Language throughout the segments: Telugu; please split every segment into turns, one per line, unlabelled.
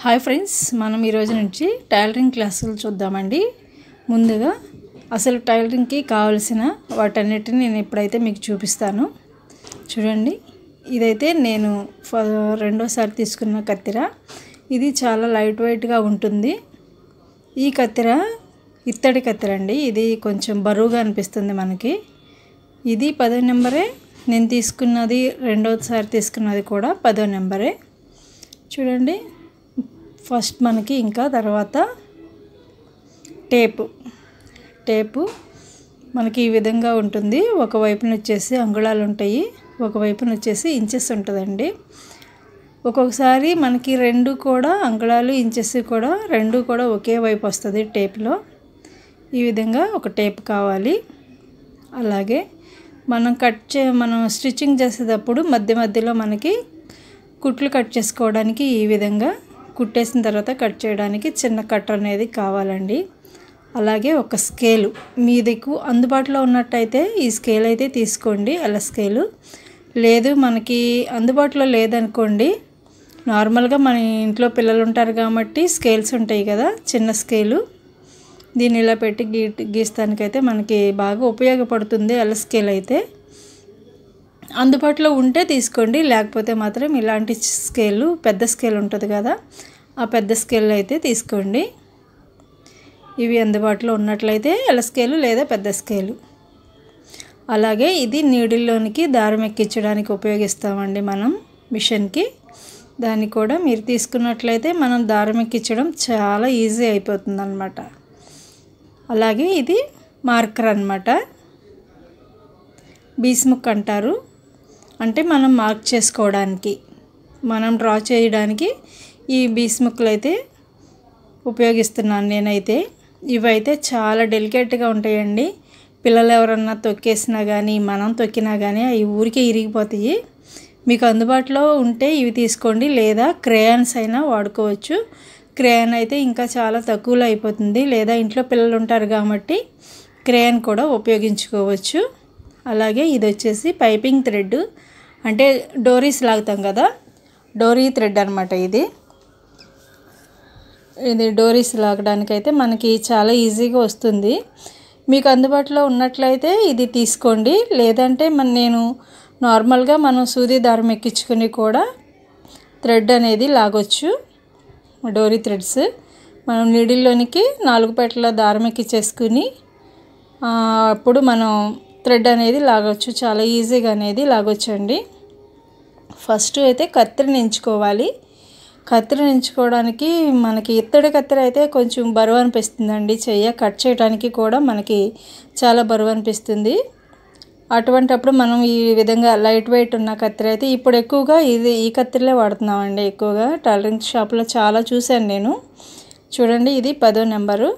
హాయ్ ఫ్రెండ్స్, మనం ఈ రోజు నుంచి టైలరింగ్ క్లాసులు చూద్దామండి. ముందుగా అసలు టైలరింగ్కి కావాల్సిన వాటన్నిటిని నేను ఇప్పుడైతే మీకు చూపిస్తాను. చూడండి, ఇదైతే నేను రెండోసారి తీసుకున్న కత్తెర. ఇది చాలా లైట్ వెయిట్గా ఉంటుంది. ఈ కత్తెర ఇత్తడి కత్తెర అండి. ఇది కొంచెం బరువుగా అనిపిస్తుంది మనకి. ఇది 10వ నెంబరే. నేను తీసుకున్నది రెండోసారి తీసుకున్నది కూడా 10వ నెంబరే. చూడండి, ఫస్ట్ మనకి ఇంకా తర్వాత టేపు మనకి ఈ విధంగా ఉంటుంది. ఒకవైపున వచ్చేసి అంగుళాలు ఉంటాయి, ఒకవైపున వచ్చేసి ఇంచెస్ ఉంటుందండి. ఒక్కొక్కసారి మనకి రెండు కూడా అంగుళాలు ఇంచెస్ కూడా రెండు కూడా ఒకే వైపు వస్తుంది టేప్లో. ఈ విధంగా ఒక టేప్ కావాలి. అలాగే మనం స్టిచ్చింగ్ చేసేటప్పుడు మధ్యలో మనకి కుట్లు కట్ చేసుకోవడానికి ఈ విధంగా కుట్టేసిన తర్వాత కట్ చేయడానికి చిన్న కట్టర్ అనేది కావాలండి. అలాగే ఒక స్కేలు మీకు అందుబాటులో ఉన్నట్టయితే ఈ స్కేల్ అయితే తీసుకోండి. అలా స్కేలు లేదు, మనకి అందుబాటులో లేదనుకోండి, నార్మల్గా మన ఇంట్లో పిల్లలు ఉంటారు కాబట్టి స్కేల్స్ ఉంటాయి కదా, చిన్న స్కేలు. దీన్ని ఇలా పెట్టి గీస్తానికైతే మనకి బాగా ఉపయోగపడుతుంది. అలా స్కేల్ అయితే అందుబాటులో ఉంటే తీసుకోండి, లేకపోతే మాత్రం ఇలాంటి స్కేలు పెద్ద స్కేల్ ఉంటుంది కదా, ఆ పెద్ద స్కేల్ అయితే తీసుకోండి. ఇవి అందుబాటులో ఉన్నట్లయితే ఎల స్కేలు లేదా పెద్ద స్కేలు. అలాగే ఇది నీడిల్లోనికి దారం ఎక్కించడానికి ఉపయోగిస్తామండి మనం మిషన్కి. దాన్ని కూడా మీరు తీసుకున్నట్లయితే మనం దారం ఎక్కించడం చాలా ఈజీ అయిపోతుంది అన్నమాట. అలాగే ఇది మార్కర్ అన్నమాట. బీస్ముక్ అంటారు. అంటే మనం మార్క్ చేసుకోవడానికి, మనం డ్రా చేయడానికి ఈ బీస్ముక్లు అయితే ఉపయోగిస్తున్నాను నేనైతే. ఇవైతే చాలా డెలికేట్గా ఉంటాయండి. పిల్లలు ఎవరన్నా తొక్కేసినా కానీ మనం తొక్కినా కానీ అవి ఊరికే ఇరిగిపోతాయి. మీకు అందుబాటులో ఉంటే ఇవి తీసుకోండి, లేదా క్రేయాన్స్ అయినా వాడుకోవచ్చు. క్రేయాన్ అయితే ఇంకా చాలా తక్కువలో అయిపోతుంది, లేదా ఇంట్లో పిల్లలు ఉంటారు కాబట్టి క్రేయాన్ కూడా ఉపయోగించుకోవచ్చు. అలాగే ఇది వచ్చేసి పైపింగ్ థ్రెడ్, అంటే డోరీస్ లాగుతాం కదా, డోరీ థ్రెడ్ అనమాట. ఇది డోరీస్ లాగడానికైతే మనకి చాలా ఈజీగా వస్తుంది. మీకు అందుబాటులో ఉన్నట్లయితే ఇది తీసుకోండి, లేదంటే నేను నార్మల్గా మనం సూది దారం ఎక్కించుకుని కూడా థ్రెడ్ అనేది లాగొచ్చు. డోరీ థ్రెడ్స్ మనం నీడిల్లోనికి 4 పెట్టల దారం ఎక్కించేసుకుని అప్పుడు మనం థ్రెడ్ అనేది లాగొచ్చు. చాలా ఈజీగా అనేది లాగొచ్చండి. ఫస్ట్ అయితే కత్తెరని ఎంచుకోవాలి. కత్తెరని ఎంచుకోవడానికి మనకి ఇత్తడి కత్తెర అయితే కొంచెం బరువు అనిపిస్తుందండి. కట్ చేయడానికి కూడా మనకి చాలా బరువు అనిపిస్తుంది. అటువంటప్పుడు మనం ఈ విధంగా లైట్ వెయిట్ ఉన్న కత్తెర అయితే ఇప్పుడు ఎక్కువగా ఈ కత్తెరలే వాడుతున్నామండి. ఎక్కువగా టైలరింగ్ షాప్లో చాలా చూశాను నేను. చూడండి, ఇది 10వ నెంబరు.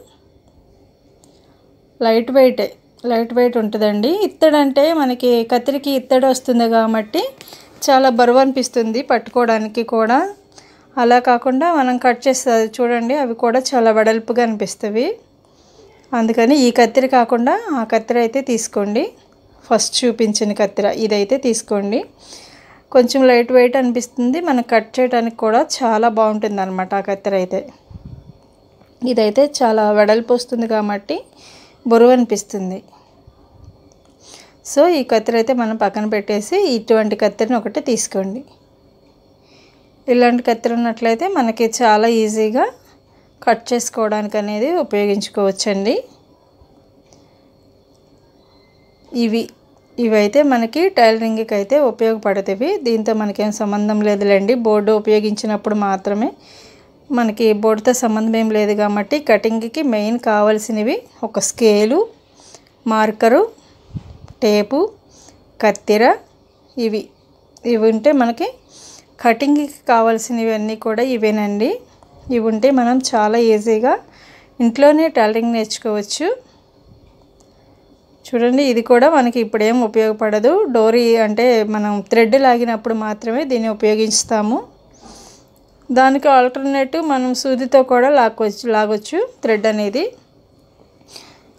లైట్ వెయిట్ ఉంటుందండి. ఇత్తడంటే మనకి కత్తెరకి ఇత్తడి వస్తుంది కాబట్టి చాలా బరువు అనిపిస్తుంది పట్టుకోవడానికి కూడా. అలా కాకుండా మనం కట్ చేస్తుంది చూడండి, అవి కూడా చాలా వెడల్పుగా అనిపిస్తవి. అందుకని ఈ కత్తెర కాకుండా ఆ కత్తెర అయితే తీసుకోండి. ఫస్ట్ చూపించిన కత్తెర ఇదైతే తీసుకోండి. కొంచెం లైట్ వెయిట్ అనిపిస్తుంది, మనం కట్ చేయడానికి కూడా చాలా బాగుంటుంది అన్నమాట ఆ కత్తెర అయితే. ఇదైతే చాలా వెడల్పు వస్తుంది కాబట్టి బరువు అనిపిస్తుంది. సో ఈ కత్తెర అయితే మనం పక్కన పెట్టేసి ఇటువంటి కత్తెరని ఒకటి తీసుకోండి. ఇలాంటి కత్తెర ఉన్నట్లయితే మనకి చాలా ఈజీగా కట్ చేసుకోవడానికి అనేది ఉపయోగించుకోవచ్చండి. ఇవైతే మనకి టైలరింగ్కి అయితే ఉపయోగపడతాయి. దీంతో మనకేం సంబంధం లేదులేండి, బోర్డు ఉపయోగించినప్పుడు మాత్రమే. మనకి బోర్డుతో సంబంధం ఏం లేదు కాబట్టి కటింగ్కి మెయిన్ కావాల్సినవి ఒక స్కేలు, మార్కరు, టేపు, కత్తెర. ఇవి ఉంటే మనకి కటింగ్కి కావాల్సినవన్నీ కూడా ఇవేనండి. ఇవి ఉంటే మనం చాలా ఈజీగా ఇంట్లోనే టైలరింగ్ నేర్చుకోవచ్చు. చూడండి, ఇది కూడా మనకి ఇప్పుడేం ఉపయోగపడదు. డోరీ అంటే మనం థ్రెడ్ లాగినప్పుడు మాత్రమే దీన్ని ఉపయోగిస్తాము. దానికి ఆల్టర్నేటివ్ మనం సూదితో కూడా లాగొచ్చు థ్రెడ్ అనేది.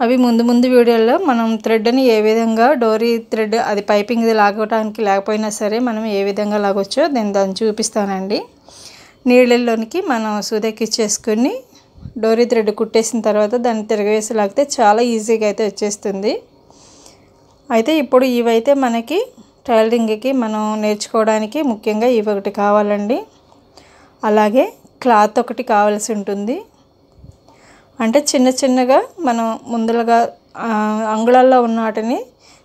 అవి ముందు వీడియోలో మనం థ్రెడ్ని ఏ విధంగా డోరీ థ్రెడ్ అది పైపింగ్ లాగడానికి లేకపోయినా సరే మనం ఏ విధంగా లాగొచ్చో నేను దాన్ని చూపిస్తానండి. నీళ్ళల్లోనికి మనం సూదెక్కిచ్చేసుకుని డోరీ థ్రెడ్ కుట్టేసిన తర్వాత దాన్ని తిరగవేసి లాగితే చాలా ఈజీగా అయితే వచ్చేస్తుంది. అయితే ఇప్పుడు ఇవైతే మనకి టైలరింగ్కి మనం నేర్చుకోవడానికి ముఖ్యంగా ఇవి ఒకటి కావాలండి. అలాగే క్లాత్ ఒకటి కావాల్సి ఉంటుంది. అంటే చిన్న చిన్నగా మనం ముందరగా అంగుళాల్లో ఉన్న వాటిని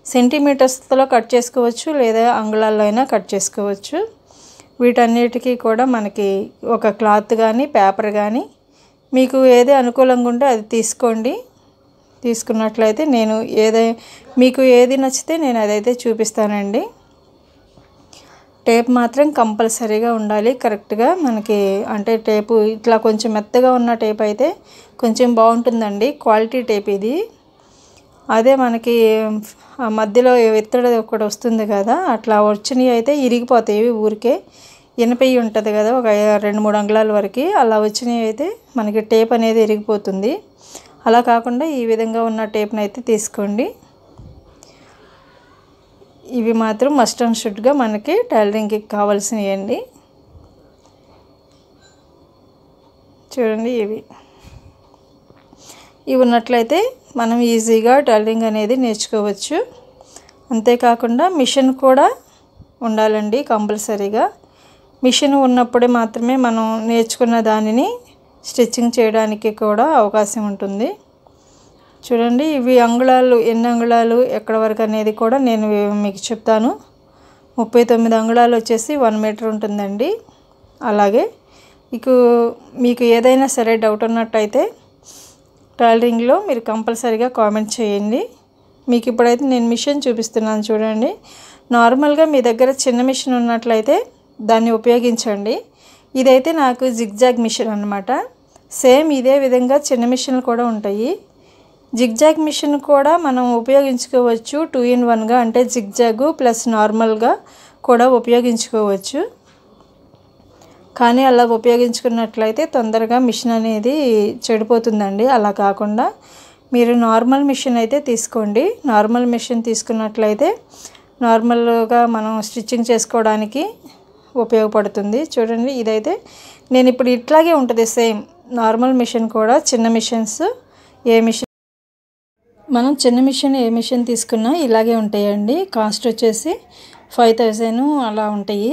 సెంటీమీటర్స్లో కట్ చేసుకోవచ్చు, లేదా అంగుళాల్లో అయినా కట్ చేసుకోవచ్చు. వీటన్నిటికీ కూడా మనకి ఒక క్లాత్ కానీ పేపర్ కానీ మీకు ఏది అనుకూలంగా ఉంటే అది తీసుకోండి. తీసుకున్నట్లయితే మీకు ఏది నచ్చితే నేను అదైతే చూపిస్తానండి. టేప్ మాత్రం కంపల్సరీగా ఉండాలి కరెక్ట్గా. మనకి అంటే టేపు ఇట్లా కొంచెం మెత్తగా ఉన్న టేప్ అయితే కొంచెం బాగుంటుందండి, క్వాలిటీ టేప్ ఇది. అదే మనకి మధ్యలో ఎత్తడి ఒకటి వస్తుంది కదా, అట్లా వచ్చినవి అయితే ఇరిగిపోతాయి. ఊరికే ఇనపయ్యి ఉంటుంది కదా, ఒక 2-3 అంగుళాల వరకు అలా వచ్చినవి అయితే మనకి టేప్ అనేది ఇరిగిపోతుంది. అలా కాకుండా ఈ విధంగా ఉన్న టేప్ని అయితే తీసుకోండి. ఇవి మాత్రం మస్ట్ అండ్ షుడ్గా మనకి టైలరింగ్కి కావాల్సినవి అండి. చూడండి, ఇవి ఉన్నట్లయితే మనం ఈజీగా టైలరింగ్ అనేది నేర్చుకోవచ్చు. అంతేకాకుండా మిషన్ కూడా ఉండాలండి కంపల్సరీగా. మిషన్ ఉన్నప్పుడే మాత్రమే మనం నేర్చుకున్న దానిని స్టిచ్చింగ్ చేయడానికి కూడా అవకాశం ఉంటుంది. చూడండి, ఇవి అంగుళాలు ఎన్ని అంగుళాలు ఎక్కడ వరకు అనేది కూడా నేను మీకు చెప్తాను. 39 అంగుళాలు వచ్చేసి 1 మీటర్ ఉంటుందండి. అలాగే మీకు ఏదైనా సరే డౌట్ ఉన్నట్టయితే టైలరింగ్లో మీరు కంపల్సరీగా కామెంట్ చేయండి. మీకు ఇప్పుడైతే నేను మిషన్ చూపిస్తున్నాను చూడండి. నార్మల్గా మీ దగ్గర చిన్న మిషన్ ఉన్నట్లయితే దాన్ని ఉపయోగించండి. ఇదైతే నాకు జిగ్జాగ్ మిషన్ అన్నమాట. సేమ్ ఇదే విధంగా చిన్న మిషన్లు కూడా ఉంటాయి. జిగ్జాగ్ మిషన్ కూడా మనం ఉపయోగించుకోవచ్చు 2 in 1గా, అంటే జిగ్జాగ్ ప్లస్ నార్మల్గా కూడా ఉపయోగించుకోవచ్చు. కానీ అలా ఉపయోగించుకున్నట్లయితే తొందరగా మిషన్ అనేది చెడిపోతుందండి. అలా కాకుండా మీరు నార్మల్ మిషన్ అయితే తీసుకోండి. నార్మల్ మిషన్ తీసుకున్నట్లయితే నార్మల్గా మనం స్టిచ్చింగ్ చేసుకోవడానికి ఉపయోగపడుతుంది. చూడండి, ఇదైతే నేను ఇప్పుడు ఇట్లాగే ఉంటుంది సేమ్ నార్మల్ మిషన్ కూడా. చిన్న మిషన్స్ మనం చిన్న మిషన్ ఏ మిషన్ తీసుకున్నా ఇలాగే ఉంటాయండి. కాస్ట్ వచ్చేసి 5000 అలా ఉంటాయి.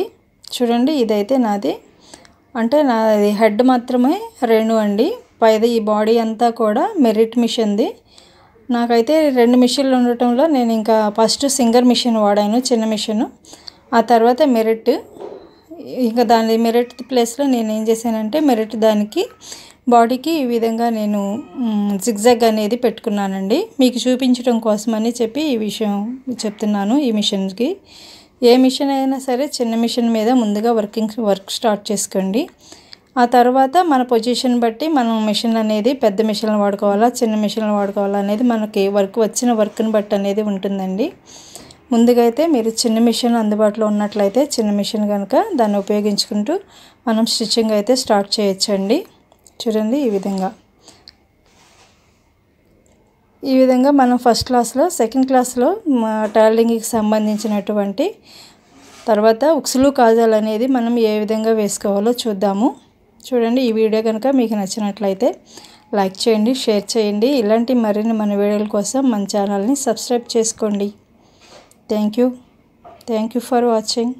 చూడండి, ఇదైతే నాది, అంటే నాది హెడ్ మాత్రమే 2 అండి. పైది ఈ బాడీ అంతా కూడా మెరిట్ మిషన్ది. నాకైతే 2 మిషన్లు ఉండటంలో నేను ఇంకా ఫస్ట్ సింగర్ మిషన్ వాడాను, చిన్న మిషన్. ఆ తర్వాత మెరిట్. ఇంకా దాని మెరిట్ ప్లేస్లో నేను ఏం చేశానంటే మెరిట్ దానికి బాడీకి ఈ విధంగా నేను జిగ్జాగ్ అనేది పెట్టుకున్నానండి. మీకు చూపించడం కోసమని చెప్పి ఈ విషయం చెప్తున్నాను. ఈ మిషన్కి ఏ మిషన్ అయినా సరే చిన్న మిషన్ మీద ముందుగా వర్క్ స్టార్ట్ చేసుకోండి. ఆ తర్వాత మన పొజిషన్ బట్టి మనం మిషన్ అనేది పెద్ద మిషన్లు వాడుకోవాలా, చిన్న మిషన్లు వాడుకోవాలా అనేది మనకి వచ్చిన వర్క్ని బట్టి అనేది ఉంటుందండి. ముందుగా అయితే మీరు చిన్న మిషన్ అందుబాటులో ఉన్నట్లయితే చిన్న మిషన్ కనుక దాన్ని ఉపయోగించుకుంటూ మనం స్టిచ్చింగ్ అయితే స్టార్ట్ చేయొచ్చండి. చూడండి, ఈ విధంగా మనం ఫస్ట్ క్లాస్లో, సెకండ్ క్లాస్లో టైలరింగ్కి సంబంధించినటువంటి తర్వాత ఉక్సులు కాజాలు అనేది మనం ఏ విధంగా వేసుకోవాలో చూద్దాము. చూడండి, ఈ వీడియో కనుక మీకు నచ్చినట్లయితే లైక్ చేయండి, షేర్ చేయండి. ఇలాంటి మరిన్ని మన వీడియోల కోసం మన ఛానల్ని సబ్స్క్రైబ్ చేసుకోండి. Thank you for watching.